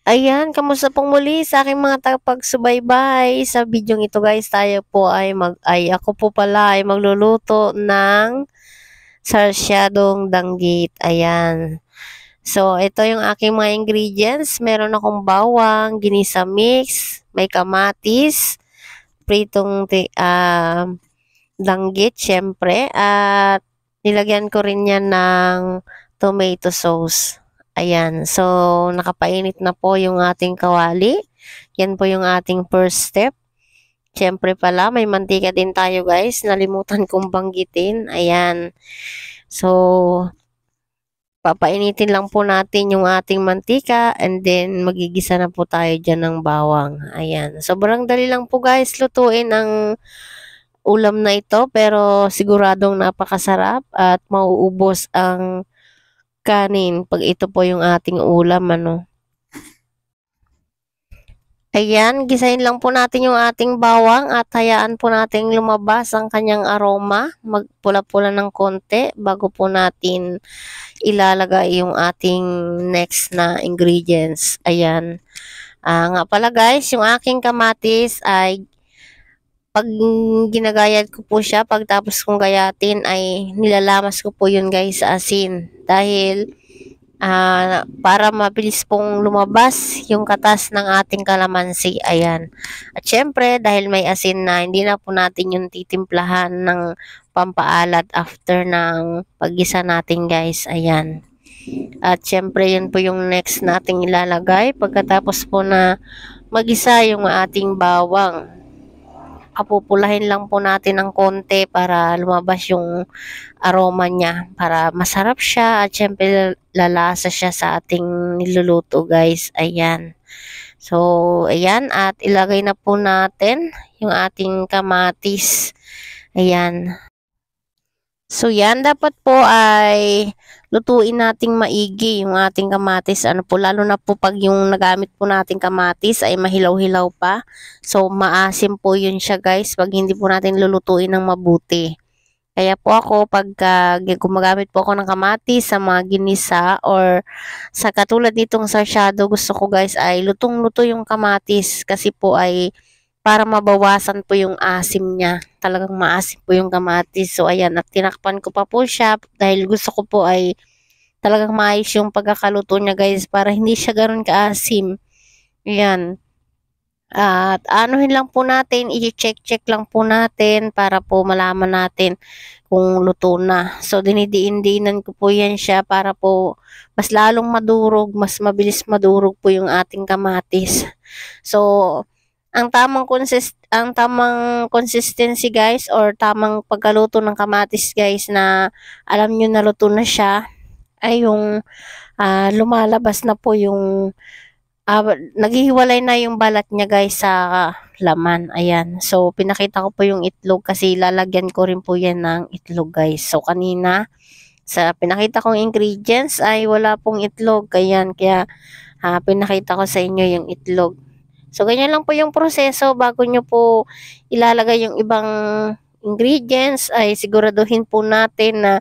Ayan, kamusta pong muli sa aking mga tagapagsubaybay. Sa bidyong ito guys, tayo po ako po pala ay magluluto ng sarsyadong danggit. Ayan. So, ito yung aking mga ingredients. Meron akong bawang, ginisa mix, may kamatis, danggit, syempre, at nilagyan ko rin yan ng tomato sauce. Ayan. So, nakapainit na po yung ating kawali. Yan po yung ating first step. Siyempre pala, may mantika din tayo guys. Nalimutan kong banggitin. Ayan. So, papainitin lang po natin yung ating mantika and then magigisa na po tayo dyan ng bawang. Ayan. Sobrang dali lang po guys lutuin ang ulam na ito pero siguradong napakasarap at mauubos ang kanin pag ito po yung ating ulam ano. Ayan, gisahin lang po natin yung ating bawang at hayaan po nating lumabas ang kanyang aroma. Magpula-pula ng konti bago po natin ilalagay yung ating next na ingredients. Ayan. Nga pala guys, yung aking kamatis ay pag ginagayat ko po siya, pagtapos kong gayatin ay nilalamas ko po yun guys sa asin. Dahil para mabilis pong lumabas yung katas ng ating kalamansi. Ayan. At syempre, dahil may asin na, hindi na po natin yung titimplahan ng pampaalat after ng paggisa natin guys. Ayan. At syempre, yun po yung next nating ilalagay. Pagkatapos po na magisa yung ating bawang, kapupulahin lang po natin ng konti para lumabas yung aroma niya para masarap siya at syempre lalasa siya sa ating niluluto guys. Ayan. So, ayan at ilagay na po natin yung ating kamatis. Ayan. So, yan dapat po ay lutuin nating maigi yung ating kamatis. Ano po, lalo na po pag yung nagamit po nating kamatis ay mahilaw-hilaw pa. So, maasim po yun siya guys pag hindi po natin lulutuin ng mabuti. Kaya po ako pagka gumagamit po ako ng kamatis sa mga ginisa or sa katulad nitong sarsyado, gusto ko guys ay lutong-luto yung kamatis kasi po ay para mabawasan po yung asim niya. Talagang maasim po yung kamatis. So ayan, at tinakpan ko pa po siya dahil gusto ko po ay talagang maayos yung pagkakaluto niya guys para hindi siya ganoon kaasim. Ayan. At anuhin lang po natin, i-check-check lang po natin para po malaman natin kung luto na. So, dinidiin-diinan ko po yan siya para po mas lalong madurog, mas mabilis madurog po yung ating kamatis. So, ang tamang consistency guys or tamang pagkaluto ng kamatis guys na alam nyo na luto na siya ay yung lumalabas na po yung naghihiwalay na yung balat niya guys sa laman. Ayan. So, pinakita ko po yung itlog kasi lalagyan ko rin po yan ng itlog guys. So, kanina sa pinakita kong ingredients ay wala pong itlog. Kaya pinakita ko sa inyo yung itlog. So, ganyan lang po yung proseso bago nyo po ilalagay yung ibang ingredients ay siguraduhin po natin na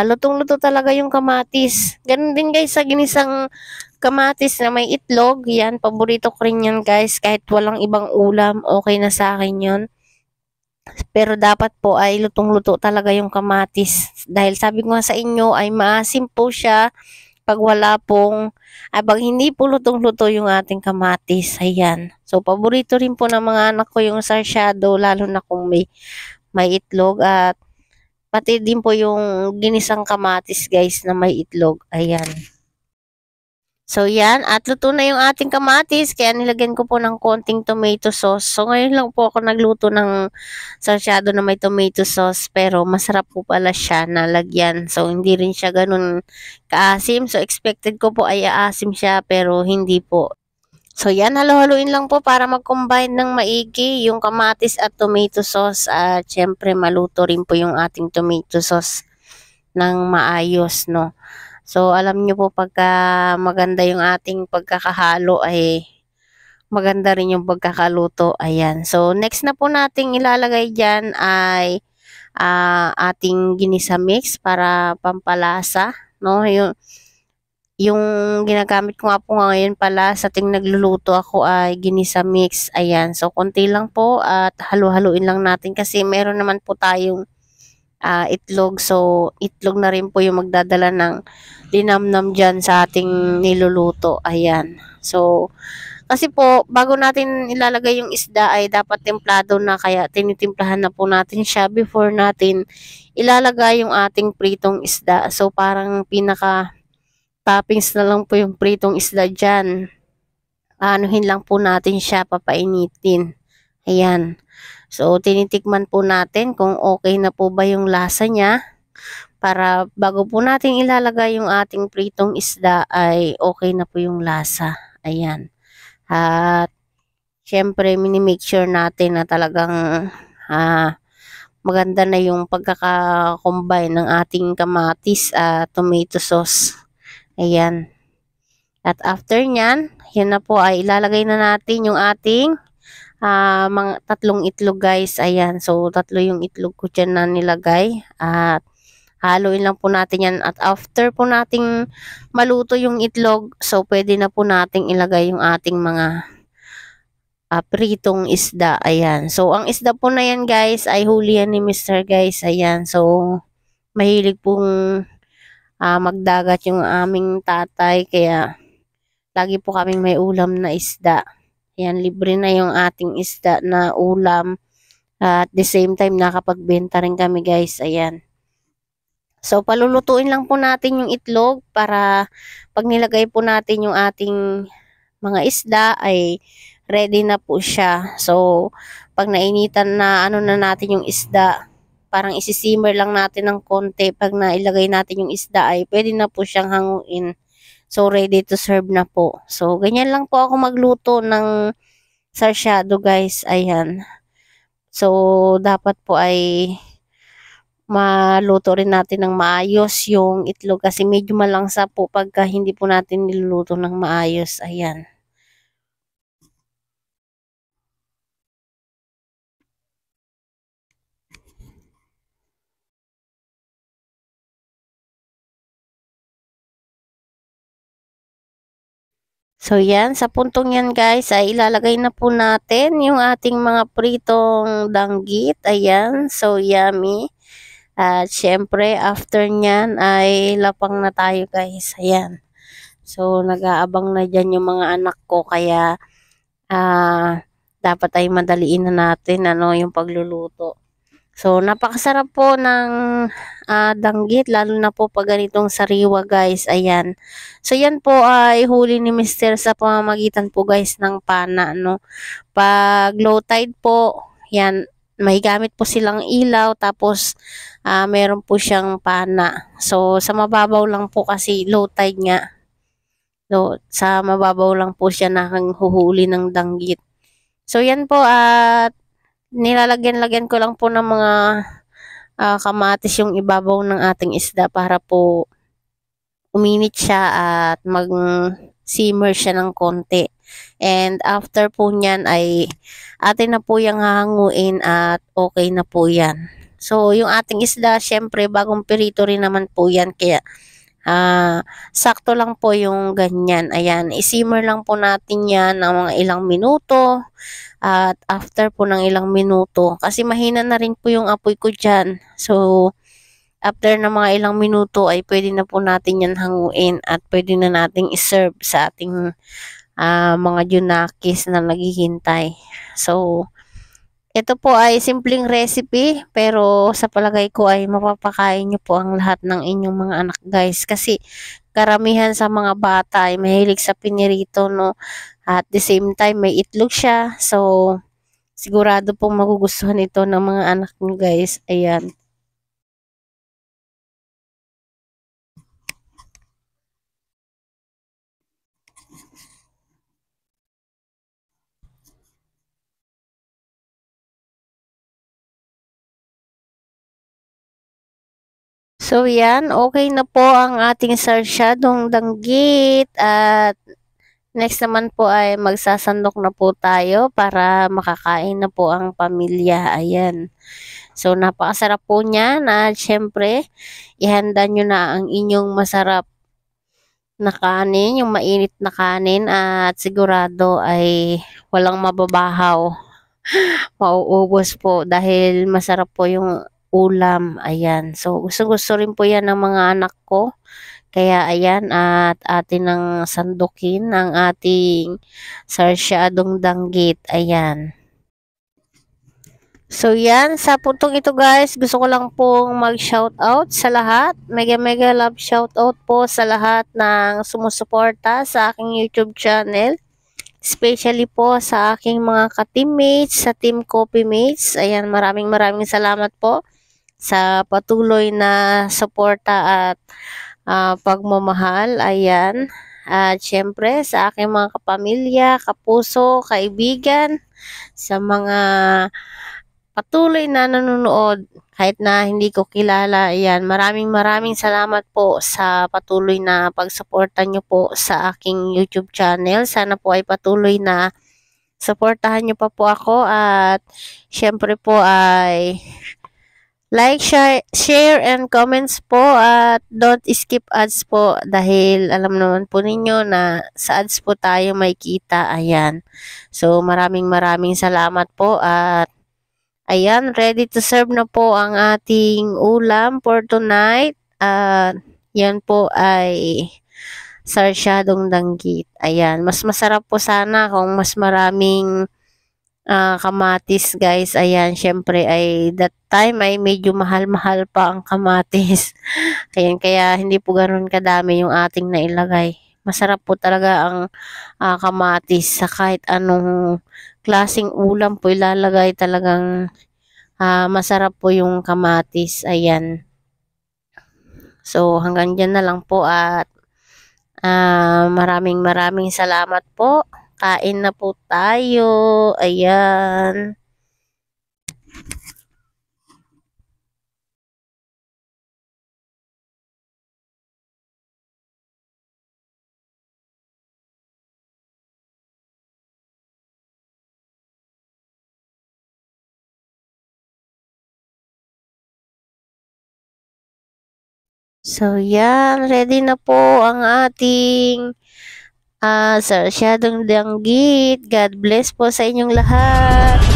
lutong-luto talaga yung kamatis. Ganun din guys sa ginisang kamatis na may itlog. Yan, paborito ko rin yan guys. Kahit walang ibang ulam, okay na sa akin yun. Pero dapat po ay lutong-luto talaga yung kamatis. Dahil sabi ko nga sa inyo ay maasim po siya pag wala pong, pag hindi po lutong-luto yung ating kamatis. Ayan. So, paborito rin po ng mga anak ko yung sarsyado, lalo na kung may itlog at pati din po yung ginisang kamatis guys na may itlog. Ayan. So, yan. At luto na yung ating kamatis. Kaya nilagyan ko po ng konting tomato sauce. So, ngayon lang po ako nagluto ng sarsyado na may tomato sauce. Pero, masarap po pala siya na lagyan. So, hindi rin siya ganun kaasim. So, expected ko po ay aasim siya. Pero, hindi po. So, yan. Halo-haluin lang po para mag-combine ng maigi yung kamatis at tomato sauce. At, syempre, maluto rin po yung ating tomato sauce ng maayos, no? So, alam nyo po pagka maganda yung ating pagkakahalo ay maganda rin yung pagkakaluto. Ayan. So, next na po nating ilalagay dyan ay ating ginisa mix para pampalasa. No? Yung ginagamit ko nga po ngayon pala sa ting nagluluto ako ay ginisa mix. Ayan. So, konti lang po at halu-haluin lang natin kasi meron naman po tayong itlog. So, itlog na rin po yung magdadala ng linamnam dyan sa ating niluluto. Ayan. So, kasi po, bago natin ilalagay yung isda ay dapat templado na kaya tinitimplahan na po natin siya before natin ilalagay yung ating pritong isda. So, parang pinaka toppings na lang po yung pritong isda dyan. Anuhin lang po natin siya, papainitin. Ayan. So, tinitikman po natin kung okay na po ba yung lasa niya para bago po natin ilalagay yung ating pritong isda ay okay na po yung lasa. Ayan. At syempre, minimake sure natin na talagang maganda na yung pagkaka-combine ng ating kamatis at tomato sauce. Ayan. At after nyan, yun na po ay ilalagay na natin yung ating mga tatlong itlog guys. Ayan. So, tatlo yung itlog ko dyan na nilagay. At haluin lang po natin yan. At after po nating maluto yung itlog, so pwede na po nating ilagay yung ating mga pritong isda. Ayan. So, ang isda po na yan guys ay huli yan ni Mr. guys. Ayan. So, mahilig pong magdagat yung aming tatay. Kaya, lagi po kaming may ulam na isda. Ayan. Libre na yung ating isda na ulam. At the same time, nakapagbenta rin kami guys. Ayan. So, palulutuin lang po natin yung itlog para pag nilagay po natin yung ating mga isda ay ready na po siya. So, pag nainitan na na natin yung isda, parang isisimmer lang natin ng konti. Pag nailagay natin yung isda ay pwede na po siyang hanguin. So, ready to serve na po. So, ganyan lang po ako magluto ng sarsyado guys. Ayan. So, dapat po ay maluto rin natin ng maayos yung itlog kasi medyo malangsa po pagka hindi po natin niluluto ng maayos. Ayan. So, yan. Sa puntong yan, guys, ay ilalagay na po natin yung ating mga pritong danggit. Ayan. So, yummy. At, syempre, after nyan ay lapang na tayo, guys. Ayan. So, nag-aabang na dyan yung mga anak ko. Kaya, dapat ay madaliin na natin, yung pagluluto. So, napakasarap po ng danggit, lalo na po pag ganitong sariwa guys. Ayan. So, yan po ay huli ni Mr. sa pamamagitan po guys ng pana. Pag low tide po, yan, may gamit po silang ilaw tapos meron po siyang pana. So, sa mababaw lang po kasi low tide nga. So, sa mababaw lang po siya nakahuhuli ng danggit. So, yan po at nilalagyan-lagyan ko lang po ng mga kamatis yung ibabaw ng ating isda para po uminit siya at mag-simmer siya ng konti. And after po nyan ay atin na po yung hahanguin at okay na po yan. So, yung ating isda, syempre, bagong pirito rin naman po yan. Kaya, sakto lang po yung ganyan. Ayan, isimmer lang po natin yan ng mga ilang minuto. At after po ng ilang minuto, kasi mahina na rin po yung apoy ko dyan. So, after ng mga ilang minuto ay pwede na po natin yan hanguin at pwede na nating iserve sa ating mga junakis na naghihintay. So, ito po ay simpleng recipe pero sa palagay ko ay mapapakain nyo po ang lahat ng inyong mga anak guys kasi karamihan sa mga bata ay mahilig sa pinirito at the same time may itlog siya so sigurado pong magugustuhan ito ng mga anak nyo guys. Ayan. So, yan. Okay na po ang ating sarsyadong danggit. At next naman po ay magsasandok na po tayo para makakain na po ang pamilya. Ayan. So, napakasarap po niyan. At syempre, ihanda nyo na ang inyong masarap na kanin, yung mainit na kanin at sigurado ay walang mababahaw. Mauubos po dahil masarap po yung ulam. Ayan. So, gusto-gusto rin po yan ng mga anak ko. Kaya ayan at atin ng sandukin ang ating sarsyadong danggit. Ayan. So yan, sa puntong ito guys, gusto ko lang pong mag-shoutout sa lahat. Mega mega love shoutout po sa lahat ng sumusuporta sa aking YouTube channel. Especially po sa aking mga ka-teammates, sa Team Coffee Mates. Ayan, maraming salamat po sa patuloy na suporta at pagmamahal. Ayan. At syempre sa aking mga kapamilya, kapuso, kaibigan, sa mga patuloy na nanonood kahit na hindi ko kilala. Ayan, maraming salamat po sa patuloy na pagsuporta nyo po sa aking YouTube channel. Sana po ay patuloy na suportahan nyo pa po ako at syempre po ay like, share and comments po at don't skip ads po dahil alam naman po ninyo na sa ads po tayo may kita. Ayan. So maraming salamat po at ayan, ready to serve na po ang ating ulam for tonight. Yan po ay sarsyadong danggit. Ayan, mas masarap po sana kung mas maraming kamatis guys. Ayan, syempre ay that time ay medyo mahal-mahal pa ang kamatis. Ayan, kaya hindi po ganoon kadami yung ating nailagay. Masarap po talaga ang kamatis sa kahit anong klaseng ulam po ilalagay talagang masarap po yung kamatis. Ayan. So hanggang dyan na lang po at maraming salamat po. Kain na po tayo. Ayan. So, yan. Ready na po ang ating sarsyadong danggit. God bless po sa inyong lahat.